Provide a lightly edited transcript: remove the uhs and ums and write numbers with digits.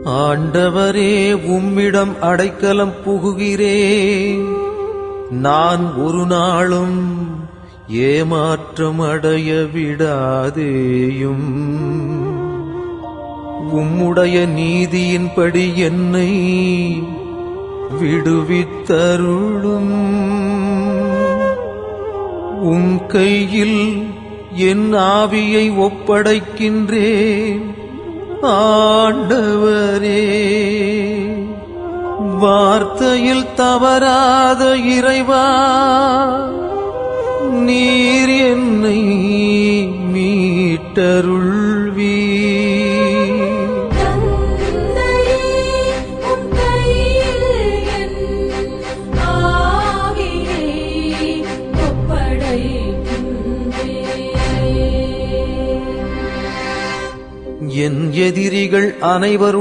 ஆண்டவரே, உம்மிடம் அடைக்கலம் புகுகிறேன். நான் ஒரு நாளும் ஏமாற்றம் அடைய விடாதேயும். உம்முடைய நீதியின்படி என்னை விடுவித்தருளும். உம் கையில் என் ஆவியை ஒப்படைக்கின்றேன். ஆண்டவரே, வார்த்தையில் தவறாத இறைவா, நீர் என்னை மீட்டருள்வீர். என் எதிரிகள் அனைவரும்